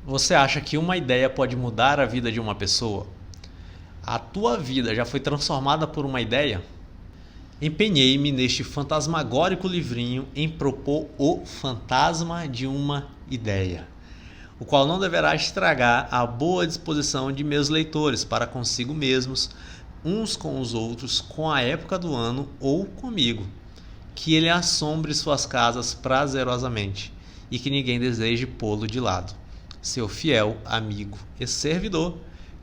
Você acha que uma ideia pode mudar a vida de uma pessoa? A tua vida já foi transformada por uma ideia? Empenhei-me neste fantasmagórico livrinho em propor o fantasma de uma ideia, o qual não deverá estragar a boa disposição de meus leitores para consigo mesmos, uns com os outros, com a época do ano ou comigo. Que ele assombre suas casas prazerosamente e que ninguém deseje pô-lo de lado. Seu fiel amigo e servidor,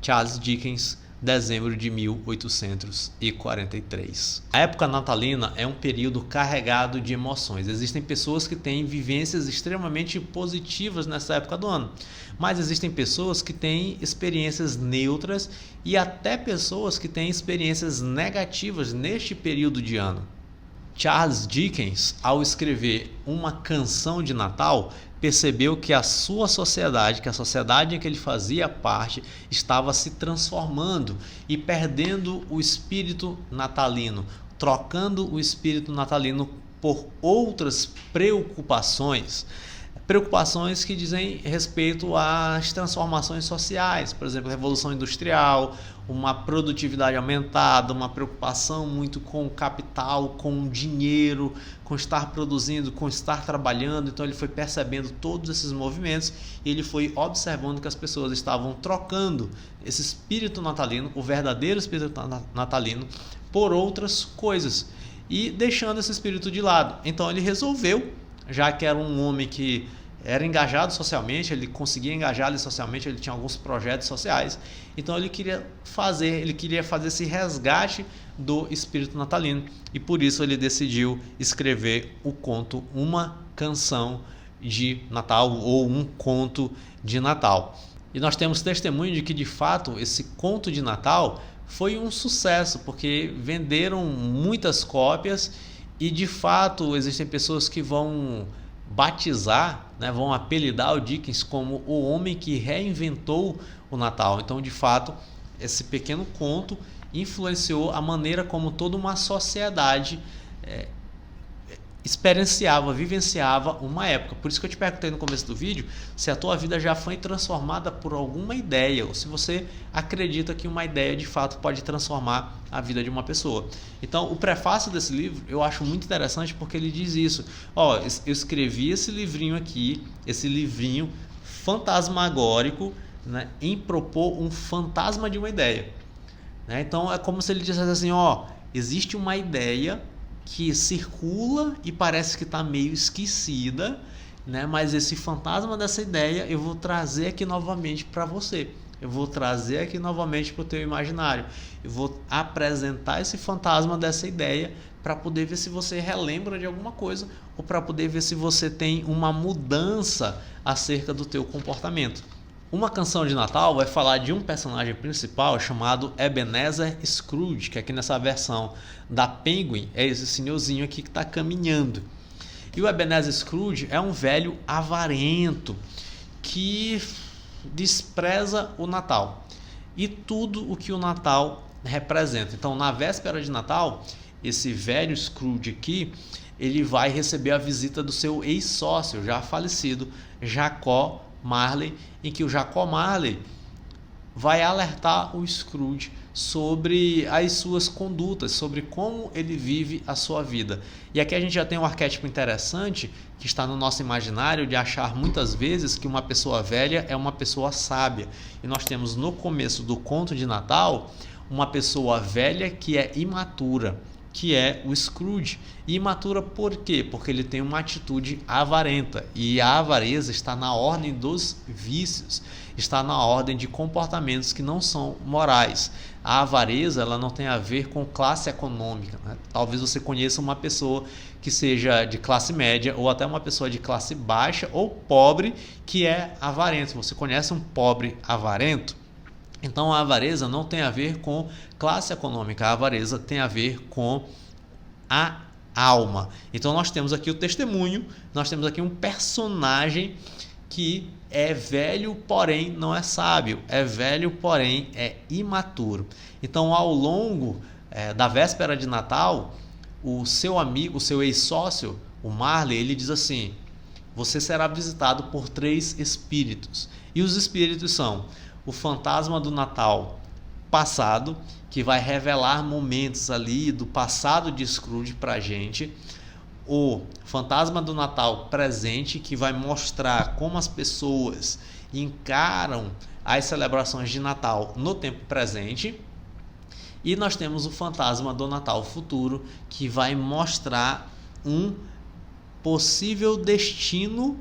Charles Dickens, dezembro de 1843. A época natalina é um período carregado de emoções. Existem pessoas que têm vivências extremamente positivas nessa época do ano, mas existem pessoas que têm experiências neutras e até pessoas que têm experiências negativas neste período de ano. Charles Dickens, ao escrever Uma Canção de Natal, percebeu que a sua sociedade, que a sociedade em que ele fazia parte, estava se transformando e perdendo o espírito natalino, trocando o espírito natalino por outras preocupações. Preocupações que dizem respeito às transformações sociais, por exemplo, a Revolução Industrial, uma produtividade aumentada, uma preocupação muito com o capital, com o dinheiro, com estar produzindo, com estar trabalhando. Então ele foi percebendo todos esses movimentos e ele foi observando que as pessoas estavam trocando esse espírito natalino, o verdadeiro espírito natalino, por outras coisas e deixando esse espírito de lado. Então ele resolveu, já que era um homem que era engajado socialmente, ele conseguia engajar ali socialmente, ele tinha alguns projetos sociais, então ele queria fazer esse resgate do espírito natalino e por isso ele decidiu escrever o conto Uma Canção de Natal ou um conto de Natal. E nós temos testemunho de que de fato esse conto de Natal foi um sucesso, porque venderam muitas cópias e de fato existem pessoas que vão batizar, vão apelidar o Dickens como o homem que reinventou o Natal. Então, de fato, esse pequeno conto influenciou a maneira como toda uma sociedade experienciava, vivenciava uma época. Por isso que eu te perguntei no começo do vídeo se a tua vida já foi transformada por alguma ideia, ou se você acredita que uma ideia de fato pode transformar a vida de uma pessoa. Então, o prefácio desse livro eu acho muito interessante porque ele diz isso. Eu escrevi esse livrinho aqui, esse livrinho fantasmagórico, em propor um fantasma de uma ideia. Então, é como se ele dissesse assim, existe uma ideia que circula e parece que está meio esquecida, mas esse fantasma dessa ideia eu vou trazer aqui novamente para você. Eu vou trazer aqui novamente para o teu imaginário. Eu vou apresentar esse fantasma dessa ideia para poder ver se você relembra de alguma coisa ou para poder ver se você tem uma mudança acerca do teu comportamento. Uma Canção de Natal vai falar de um personagem principal chamado Ebenezer Scrooge, que aqui nessa versão da Penguin é esse senhorzinho aqui que está caminhando. E o Ebenezer Scrooge é um velho avarento que despreza o Natal e tudo o que o Natal representa. Então, na véspera de Natal, esse velho Scrooge aqui, ele vai receber a visita do seu ex-sócio, já falecido, Jacó Marley, em que o Jacó Marley vai alertar o Scrooge sobre as suas condutas, sobre como ele vive a sua vida. E aqui a gente já tem um arquétipo interessante que está no nosso imaginário de achar muitas vezes que uma pessoa velha é uma pessoa sábia. E nós temos no começo do conto de Natal uma pessoa velha que é imatura, que é o Scrooge. E imatura por quê? Porque ele tem uma atitude avarenta. E a avareza está na ordem dos vícios, está na ordem de comportamentos que não são morais. A avareza ela não tem a ver com classe econômica. Talvez você conheça uma pessoa que seja de classe média ou até uma pessoa de classe baixa ou pobre que é avarento. Você conhece um pobre avarento? Então a avareza não tem a ver com classe econômica, a avareza tem a ver com a alma. Então nós temos aqui o testemunho, nós temos aqui um personagem que é velho, porém não é sábio, é velho, porém é imaturo. Então ao longo da véspera de Natal, o seu amigo, o seu ex-sócio, o Marley, ele diz assim: você será visitado por 3 espíritos. E os espíritos são o fantasma do Natal passado, que vai revelar momentos ali do passado de Scrooge para a gente. O fantasma do Natal presente, que vai mostrar como as pessoas encaram as celebrações de Natal no tempo presente. E nós temos o fantasma do Natal futuro, que vai mostrar um possível destino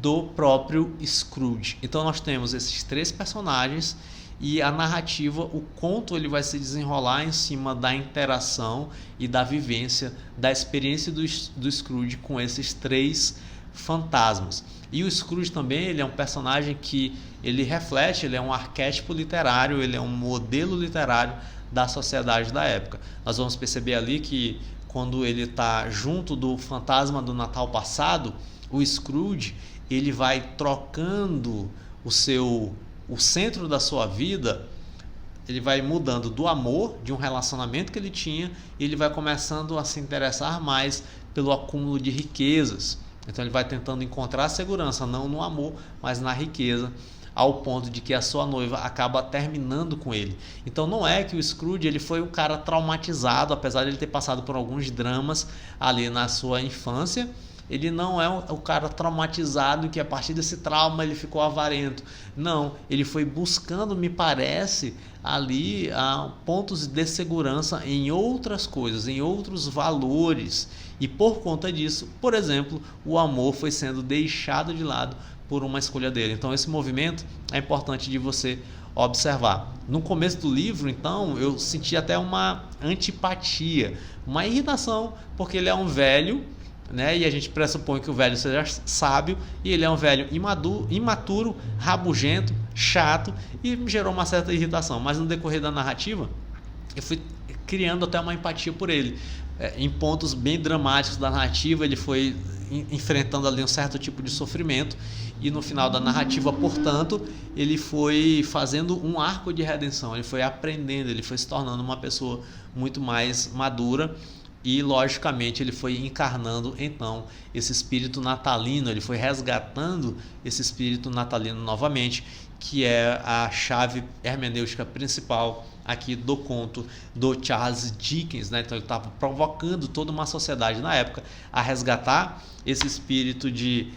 do próprio Scrooge. Então nós temos esses três personagens e a narrativa, o conto, ele vai se desenrolar em cima da interação e da vivência, da experiência do Scrooge com esses três fantasmas. E o Scrooge também, ele é um personagem que ele reflete, ele é um arquétipo literário, ele é um modelo literário da sociedade da época. Nós vamos perceber ali que quando ele está junto do fantasma do Natal passado, o Scrooge, ele vai trocando o centro da sua vida, ele vai mudando do amor, de um relacionamento que ele tinha, e ele vai começando a se interessar mais pelo acúmulo de riquezas. Então ele vai tentando encontrar segurança, não no amor, mas na riqueza, ao ponto de que a sua noiva acaba terminando com ele. Então não é que o Scrooge ele foi um cara traumatizado, apesar de ele ter passado por alguns dramas ali na sua infância. Ele não é o cara traumatizado que a partir desse trauma ele ficou avarento. Não, ele foi buscando, me parece, ali pontos de segurança em outras coisas, em outros valores. E por conta disso, por exemplo, o amor foi sendo deixado de lado por uma escolha dele. Então esse movimento é importante de você observar. No começo do livro, então, eu senti até uma antipatia, uma irritação, porque ele é um velho, né? E a gente pressupõe que o velho seja sábio, e ele é um velho imaturo, rabugento, chato, e me gerou uma certa irritação. Mas no decorrer da narrativa, eu fui criando até uma empatia por ele. Em pontos bem dramáticos da narrativa, ele foi enfrentando ali um certo tipo de sofrimento, e no final da narrativa, portanto, ele foi fazendo um arco de redenção, ele foi aprendendo, ele foi se tornando uma pessoa muito mais madura, e logicamente ele foi encarnando então esse espírito natalino, ele foi resgatando esse espírito natalino novamente, que é a chave hermenêutica principal aqui do conto do Charles Dickens, né? Então ele estava provocando toda uma sociedade na época a resgatar esse espírito de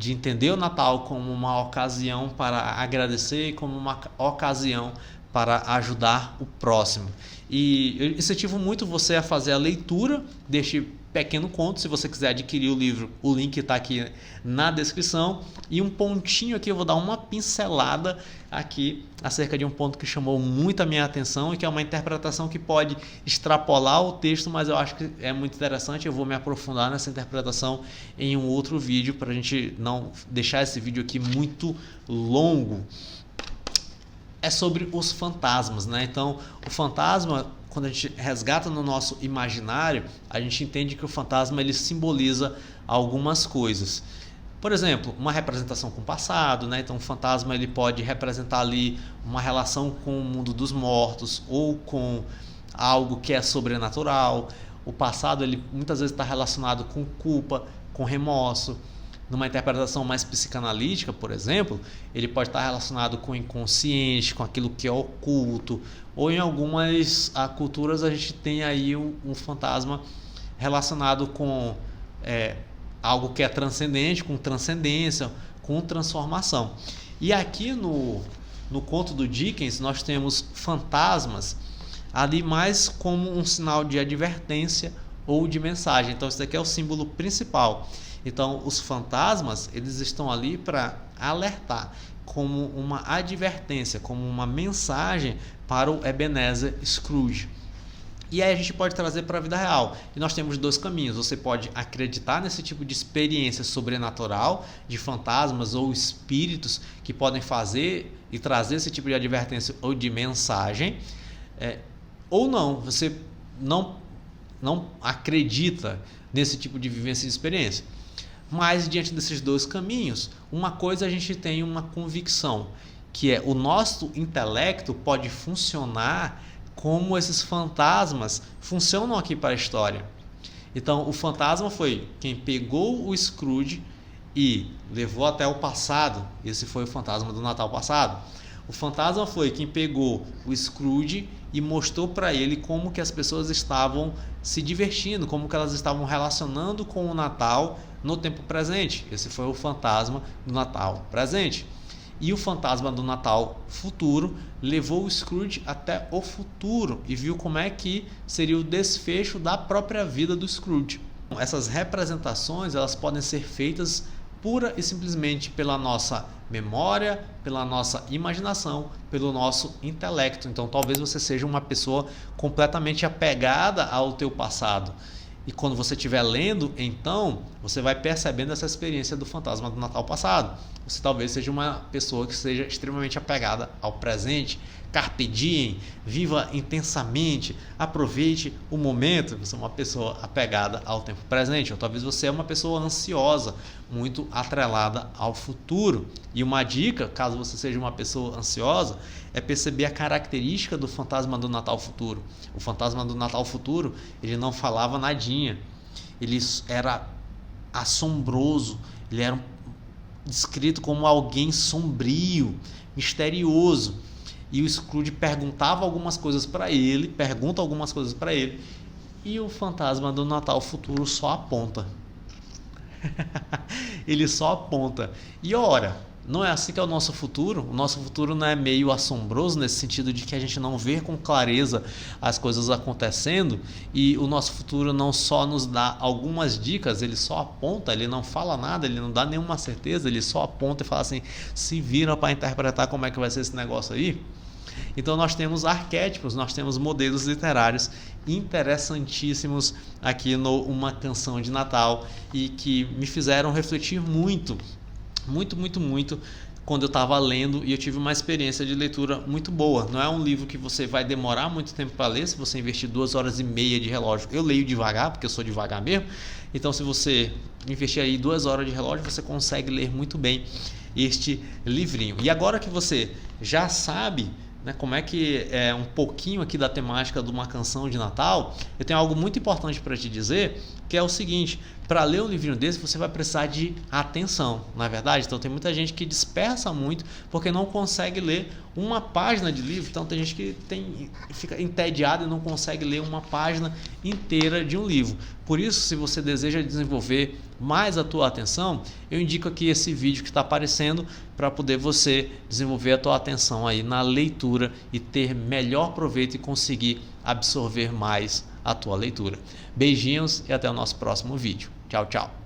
entender o Natal como uma ocasião para agradecer e como uma ocasião para ajudar o próximo. E eu incentivo muito você a fazer a leitura deste pequeno conto. Se você quiser adquirir o livro, o link está aqui na descrição. E um pontinho aqui, eu vou dar uma pincelada aqui acerca de um ponto que chamou muito a minha atenção e que é uma interpretação que pode extrapolar o texto, mas eu acho que é muito interessante. Eu vou me aprofundar nessa interpretação em um outro vídeo, para a gente não deixar esse vídeo aqui muito longo. É sobre os fantasmas, né? Então, o fantasma, quando a gente resgata no nosso imaginário, a gente entende que o fantasma ele simboliza algumas coisas. Por exemplo, uma representação com o passado, né? Então, o fantasma ele pode representar ali uma relação com o mundo dos mortos ou com algo que é sobrenatural. O passado ele muitas vezes está relacionado com culpa, com remorso. Numa interpretação mais psicanalítica, por exemplo, ele pode estar relacionado com o inconsciente, com aquilo que é oculto, ou em algumas culturas a gente tem aí um fantasma relacionado com algo que é transcendente, com transcendência, com transformação. E aqui no conto do Dickens nós temos fantasmas ali mais como um sinal de advertência ou de mensagem. Então isso aqui é o símbolo principal. Então, os fantasmas, eles estão ali para alertar, como uma advertência, como uma mensagem para o Ebenezer Scrooge. E aí a gente pode trazer para a vida real. E nós temos dois caminhos. Você pode acreditar nesse tipo de experiência sobrenatural, de fantasmas ou espíritos que podem fazer e trazer esse tipo de advertência ou de mensagem. Ou não, você não acredita nesse tipo de vivência e experiência. Mas diante desses dois caminhos, uma coisa a gente tem uma convicção, que é o nosso intelecto pode funcionar como esses fantasmas funcionam aqui para a história. Então o fantasma foi quem pegou o Scrooge e levou até o passado. Esse foi o fantasma do Natal passado. O fantasma foi quem pegou o Scrooge e mostrou para ele como que as pessoas estavam se divertindo, como que elas estavam relacionando com o Natal no tempo presente. Esse foi o fantasma do Natal presente. E o fantasma do Natal futuro levou o Scrooge até o futuro e viu como é que seria o desfecho da própria vida do Scrooge. Essas representações, elas podem ser feitas pura e simplesmente pela nossa memória, pela nossa imaginação, pelo nosso intelecto. Então talvez você seja uma pessoa completamente apegada ao teu passado. E quando você estiver lendo, então, você vai percebendo essa experiência do fantasma do Natal passado. Você talvez seja uma pessoa que seja extremamente apegada ao presente. Carpe diem, viva intensamente, aproveite o momento. Você é uma pessoa apegada ao tempo presente. Ou talvez você é uma pessoa ansiosa, muito atrelada ao futuro. E uma dica, caso você seja uma pessoa ansiosa, é perceber a característica do fantasma do Natal futuro. O fantasma do Natal futuro, ele não falava nadinha. Ele era assombroso, ele era descrito como alguém sombrio, misterioso. E o Scrooge pergunta algumas coisas para ele, e o fantasma do Natal futuro só aponta. Ele só aponta. E ora, não é assim que é o nosso futuro? O nosso futuro não é meio assombroso nesse sentido de que a gente não vê com clareza as coisas acontecendo, e o nosso futuro não só nos dá algumas dicas, ele só aponta, ele não fala nada, ele não dá nenhuma certeza, ele só aponta e fala assim, se vira para interpretar como é que vai ser esse negócio aí. Então nós temos arquétipos, nós temos modelos literários interessantíssimos aqui no Uma Canção de Natal e que me fizeram refletir muito quando eu estava lendo, e eu tive uma experiência de leitura muito boa. Não é um livro que você vai demorar muito tempo para ler, se você investir 2 horas e meia de relógio. Eu leio devagar, porque eu sou devagar mesmo. Então se você investir aí 2 horas de relógio, você consegue ler muito bem este livrinho. E agora que você já sabe, né, como é que é um pouquinho aqui da temática de Uma Canção de Natal, eu tenho algo muito importante para te dizer, que é o seguinte: para ler um livrinho desse você vai precisar de atenção, não é verdade? Então tem muita gente que dispersa muito porque não consegue ler uma página de livro. Então tem gente que fica entediado e não consegue ler uma página inteira de um livro. Por isso, se você deseja desenvolver mais a tua atenção, eu indico aqui esse vídeo que está aparecendo para poder você desenvolver a tua atenção aí na leitura e ter melhor proveito e conseguir absorver mais a tua leitura. Beijinhos e até o nosso próximo vídeo. Tchau, tchau.